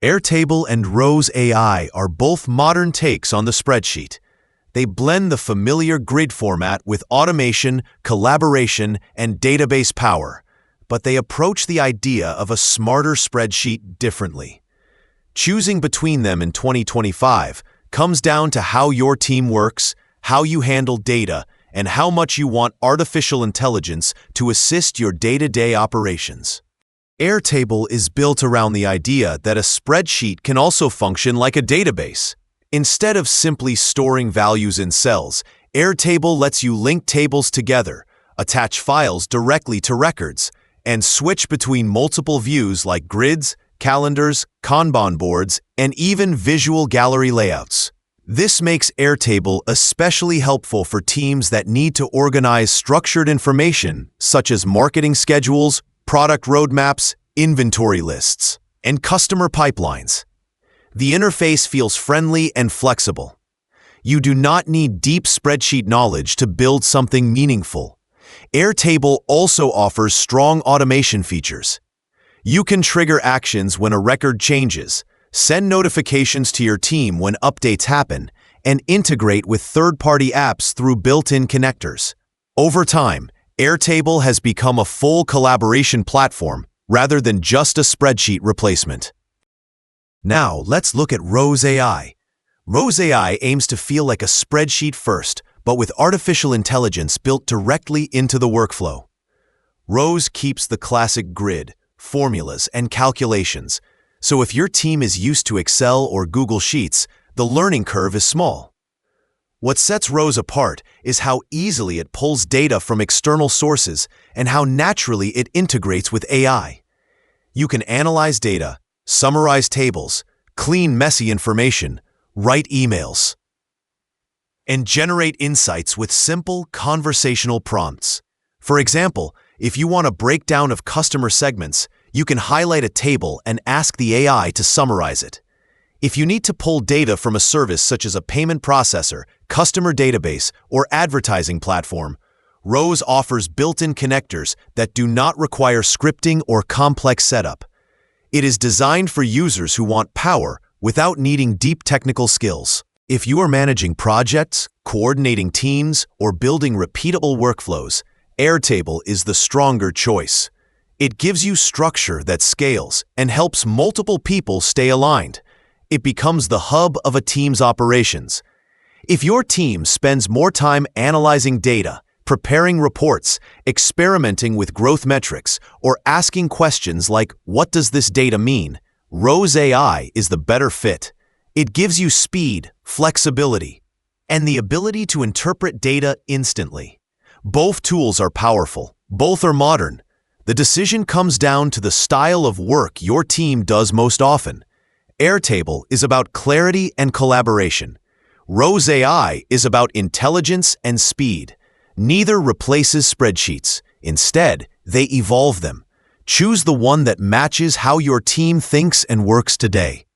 Airtable and Rose AI are both modern takes on the spreadsheet. They blend the familiar grid format with automation, collaboration, and database power, but they approach the idea of a smarter spreadsheet differently. Choosing between them in 2025 comes down to how your team works, how you handle data, and how much you want artificial intelligence to assist your day-to-day operations. Airtable is built around the idea that a spreadsheet can also function like a database. Instead of simply storing values in cells, Airtable lets you link tables together, attach files directly to records, and switch between multiple views like grids, calendars, Kanban boards, and even visual gallery layouts. This makes Airtable especially helpful for teams that need to organize structured information such as marketing schedules, product roadmaps, inventory lists, and customer pipelines. The interface feels friendly and flexible. You do not need deep spreadsheet knowledge to build something meaningful. Airtable also offers strong automation features. You can trigger actions when a record changes, send notifications to your team when updates happen, and integrate with third-party apps through built-in connectors. Over time, Airtable has become a full collaboration platform rather than just a spreadsheet replacement. Now, let's look at Rose AI. Rose AI aims to feel like a spreadsheet first, but with artificial intelligence built directly into the workflow. Rose keeps the classic grid, formulas, and calculations, so if your team is used to Excel or Google Sheets, the learning curve is small. What sets Rose apart is how easily it pulls data from external sources and how naturally it integrates with AI. You can analyze data, summarize tables, clean messy information, write emails, and generate insights with simple conversational prompts. For example, if you want a breakdown of customer segments, you can highlight a table and ask the AI to summarize it. If you need to pull data from a service such as a payment processor, customer database, or advertising platform, Rose offers built-in connectors that do not require scripting or complex setup. It is designed for users who want power without needing deep technical skills. If you are managing projects, coordinating teams, or building repeatable workflows, Airtable is the stronger choice. It gives you structure that scales and helps multiple people stay aligned. It becomes the hub of a team's operations. If your team spends more time analyzing data, preparing reports, experimenting with growth metrics, or asking questions like, "What does this data mean?" Rose AI is the better fit. It gives you speed, flexibility, and the ability to interpret data instantly. Both tools are powerful. Both are modern. The decision comes down to the style of work your team does most often. Airtable is about clarity and collaboration. Rose AI is about intelligence and speed. Neither replaces spreadsheets. Instead, they evolve them. Choose the one that matches how your team thinks and works today.